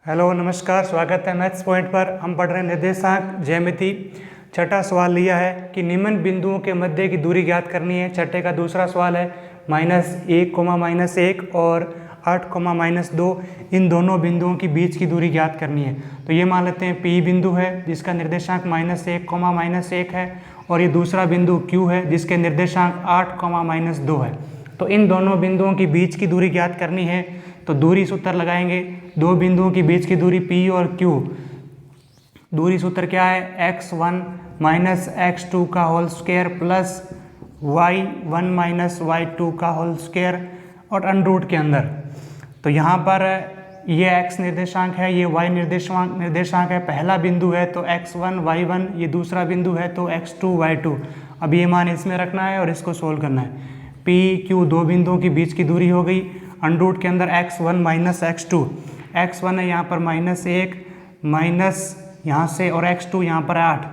Hello नमस्कार, स्वागत है मैथ्स पॉइंट पर। हम पढ़ रहे हैं निर्देशांक ज्यामिति। छठा सवाल लिया है कि निम्न बिंदुओं के मध्य की दूरी ज्ञात करनी है। छठे का दूसरा सवाल है -1, -1 और 8, -2 इन दोनों बिंदुओं की बीच की दूरी ज्ञात करनी है। तो ये मान लेते हैं P बिंदु है जिसका निर्देशांक -1, -1 है, और ये दूसरा बिंदु Q है जिसके निर्देशांक 8, -2 है। तो इन दोनों बिंदुओं की बीच की दूरी ज्ञात करनी है। तो दूरी सूत्र लगाएंगे। दो बिंदुओं की बीच की दूरी P और Q। दूरी सूत्र क्या है? x1 -x2 का whole square plus y1 -y2 का होल स्क्वायर और अंडर के अंदर। तो यहाँ पर ये x निर्देशांक है, ये y निर्देशांक है। पहला बिंदु है तो x1 y1, ये दूसरा बिंदु है तो x2 y2। अब ये मान इसमें रखना है और इसको सोल्व करना है। P Q दो बिंदुओं की बीच की दूरी हो गई। अंडर के अंदर x1 -x2, x1 है यहाँ पर -1 माइनस यहाँ से, और x2 यहाँ पर है 8,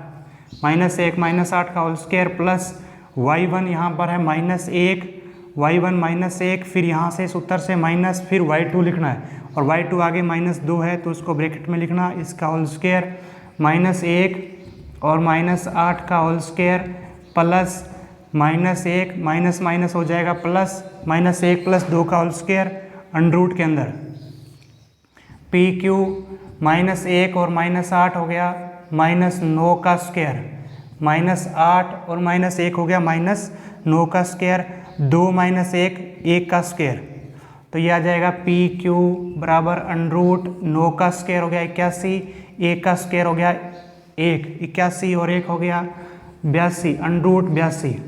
-1 -8 का होल स्क्वायर प्लस y1 यहाँ पर है -1, y1 -1, फिर यहाँ से इस उत्तर से माइनस, फिर y2 लिखना है, और y2 आगे -2 है तो उसको ब्रैकेट में लिखना, इसका होल स्क्वायर -1 और -8 का whole square plus -1 minus minus हो जाएगा प्लस -1 + 2 का होल स्क्वायर अंडर के अंदर। PQ -1 और -8 हो गया -9 का स्क्वायर, -8 और -1 हो गया -9 का स्क्वायर, 2 - 1 1 का स्क्वायर। तो ये आ जाएगा PQ बराबर √9 का स्क्वायर हो गया 81, 1 का स्क्वायर हो गया 1, 81 और 1 हो गया 82, √82।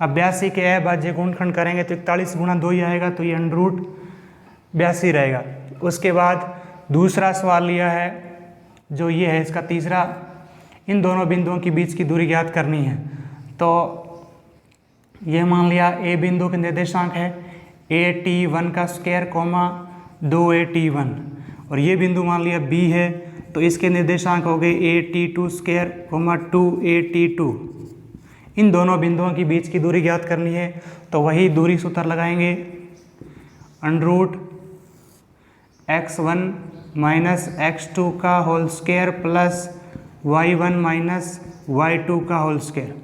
अब 82 के अभाज्य गुणनखंड करेंगे तो 41 × 2 ही आएगा, तो ये √82 रहेगा। उसके बाद दूसरा सवाल लिया है जो ये है, इसका तीसरा, इन दोनों बिंदुओं की बीच की दूरी ज्ञात करनी है। तो ये मान लिया A बिंदु के निर्देशांक है AT1 का स्क्वायर, 2AT1, और ये बिंदु मान लिया B है तो इसके निर्देशांक हो गए AT2 स्क्वायर, 2AT2। इन दोनों बिंदुओं की बीच की दूरी ज्ञात करनी है। तो वही दूरी सूत्र लगाएंगे, √x1 -x2 का whole square plus y1 -y2 का होल स्क्वायर।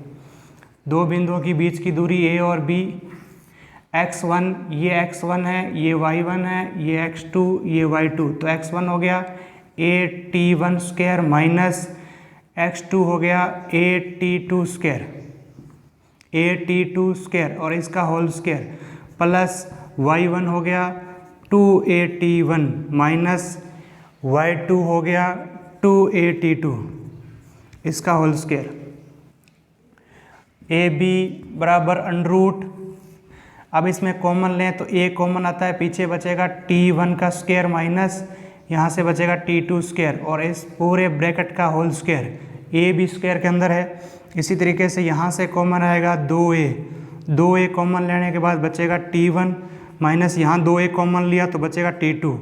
दो बिंदुओं की बीच की दूरी A और B। x1 ये x1 है, ये y1 है, ये x2 ये y2। तो x1 हो गया AT1 स्क्वायर माइनस x2 हो गया AT2 स्क्वायर, AT2 स्क्वायर और इसका होल स्क्वायर प्लस y1 हो गया 2AT1 माइनस y2 हो गया 2AT2 इसका होल स्क्वायर। AB बराबर √। अब इसमें कॉमन लें तो A कॉमन आता है, पीछे बचेगा T1 का स्क्वायर माइनस यहाँ से बचेगा T2 स्क्वायर और इस पूरे ब्रैकेट का होल स्क्वायर। A भी स्क्वायर के अंदर है। इसी तरीके से यहाँ से कॉमन आएगा 2A कॉमन लेने के बाद बचेगा T1 माइनस यहाँ 2A कॉमन लिया तो बचेगा T2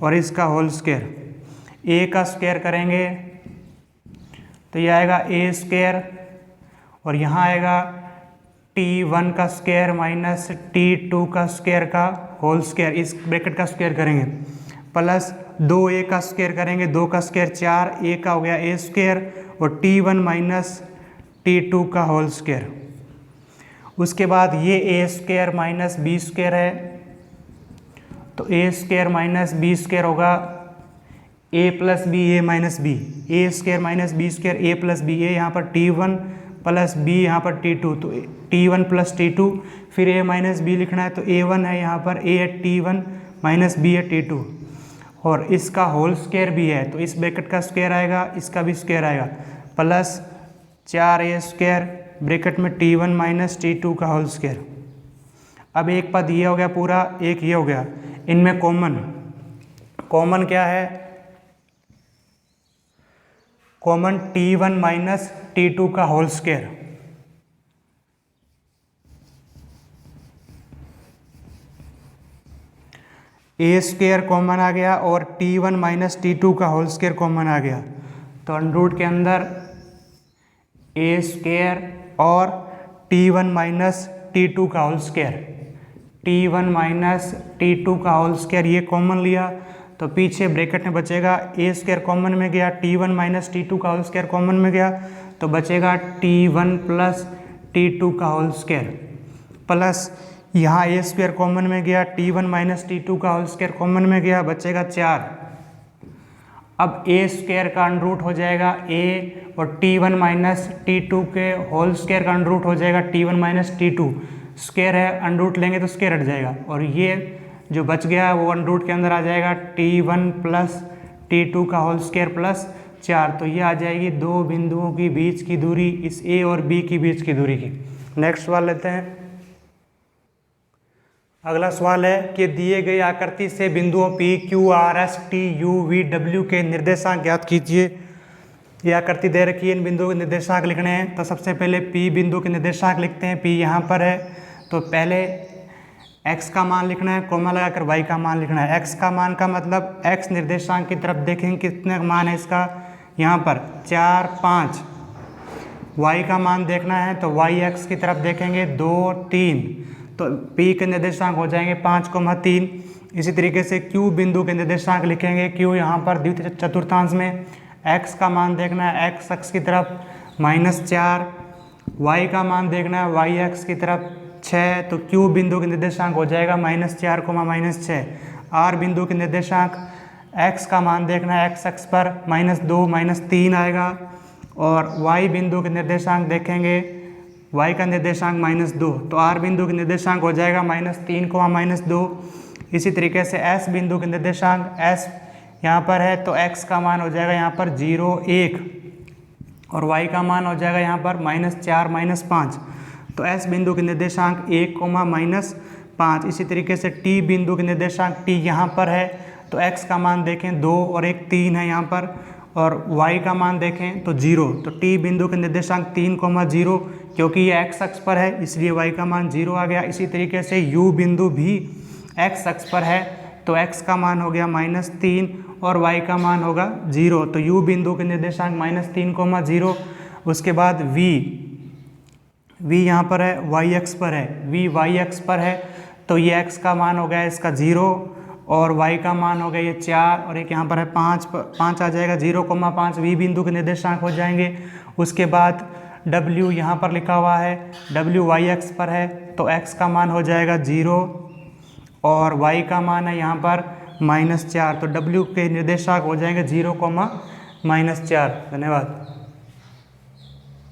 और इसका होल स्क्वायर। A का स्क्वायर करेंगे तो ये आएगा A स्क्वायर, और यहाँ आएगा T1 का स्क्वायर माइनस T2 का स्क्वायर का होल स्क्वायर, इस ब्रैकेट का स्क्वायर करेंगे, प्लस 2A का स्क्वायर करेंगे, 2 का स्क्वायर 4, A का हो गया A स्क्वायर और T1 माइनस T2 का होल स्क्वायर। उसके बाद ये A square minus B square है, तो A square minus B square होगा A + B A - B, A square minus B square A + B, A यहाँ पर T1 प्लस B यहाँ पर T2, तो T1 + T2, फिर A - B लिखना है तो A1 है यहाँ पर, A है T1 माइनस B है T2 और इसका होल स्क्वायर भी है, तो इस ब्रैकेट का स्क्वायर आएगा, इसका भी स्क्वायर आएगा, प्लस 4A स्क्वायर ब्रैकेट में T1 माइनस T2 का होल स्क्वायर। अब एक पद ये हो गया पूरा, एक ये हो गया। इनमें कॉमन क्या है? कॉमन T1 माइनस T2 का whole square. A square common आ गया और T1 माइनस T2 का होल स्क्वायर कॉमन आ गया, तो अंडर के अंदर A स्क्वायर और T1 माइनस T2 का whole square, T1 minus T2 का होल स्क्वायर ये कॉमन लिया तो पीछे ब्रैकेट में बचेगा ए स्क्वायर कॉमन में गया, T1 माइनस T2 का होल स्क्वायर कॉमन में गया तो बचेगा T1 प्लस T2 का होल स्क्वायर, प्लस यहाँ ए स्क्वायर कॉमन में गया, T1 माइनस T2 का होल स्क्वायर कॉमन में गया, बचेगा 4। अब ए स्क्वायर का अंडर रूट हो जाएगा ए और T1 माइनस T2 के होल स्क्वायर का अंडर रूट हो जाएगा T1 माइनस T2, स्क्वायर है अंडर रूट लेंगे तो स्क्वायर हट जाएगा और ये जो बच गया वो अंडर रूट के अंदर आ जाएगा T1 प्लस T2 का होल स्क्वायर प्लस 4। तो ये आ जाएगी दो बिंदुओं की बीच की दूरी, इस ए और बी की बीच की दूरी की। नेक्स्ट सवाल लेते हैं। अगला सवाल है कि दिए गए आकृति से बिंदुओं P, Q, R, S, T, U, V, W के निर्देशांक ज्ञात कीजिए। ये आकृति दे रखी है, इन बिंदुओं के निर्देशांक लिखने हैं। तो सबसे पहले P बिंदु के निर्देशांक लिखते हैं। P यहाँ पर है तो पहले x का मान लिखना है, कोमा लगाकर y का मान लिखना है। x का मान का मतलब x निर्देशांक की तरफ देखेंगे कितने मान है इसका, यहाँ पर 4, 5। y का मान देखना है तो y x की तरफ देखेंगे 2, 3। तो P के निर्देशांक हो जाएंगे 5, 3। इसी तरीके से Q बिंदु के निर्देशांक लिखेंगे। Q यहाँ पर द्वितीय चतुर्थांश में x का मान देखना है, x अक्ष की तरफ -4। y का मान देखना है y अक्ष की तरफ 6। तो Q बिंदु के निर्देशांक हो जाएगा -4, -6। R बिंदु के निर्देशांक x का मान देखना है, x अक्ष पर -2, -3 आएगा और y बिंदु के निर्देशांक देखेंगे, y का निर्देशांक -2। तो R बिंदु के निर्देशांक हो जाएगा -3, -2। इसी तरीके से S बिंदु के निर्देशांक S यहाँ पर है तो x का मान हो जाएगा यहाँ पर 0, 1 और y का मान हो जाएगा यहाँ पर -4, -5। तो S बिंदु के निर्देशांक 1, -5। इसी तरीके से T बिंदु के निर्देशांक T यहाँ पर है तो x का मान देखें 2 और 1, 3 है यहाँ पर और y का मान देखें तो 0। तो T बिंदु के निर्देशांक 3, 0 क्योंकि ये x अक्ष पर है इसलिए y का मान 0 आ गया। इसी तरीके से U बिंदु भी x अक्ष पर है तो x का मान हो गया -3 और y का मान होगा 0। तो U बिंदु के निर्देशांक -3, 0। उसके बाद V यहाँ पर है, y अक्ष पर है, V y अक्ष पर है तो ये x का मान हो गया इसका 0 और y का मान हो गया ये 4 और एक यहाँ पर है 5 आ जाएगा 0, 5 V बिंदु के निर्देशांक हो जाएंगे। उसके बाद W यहाँ पर लिखा हुआ है, W y अक्ष पर है तो x का मान हो जाएगा 0 और y का मान है यहाँ पर -4। तो W के निर्देशांक हो जाएंगे 0, -4। धन्यवाद।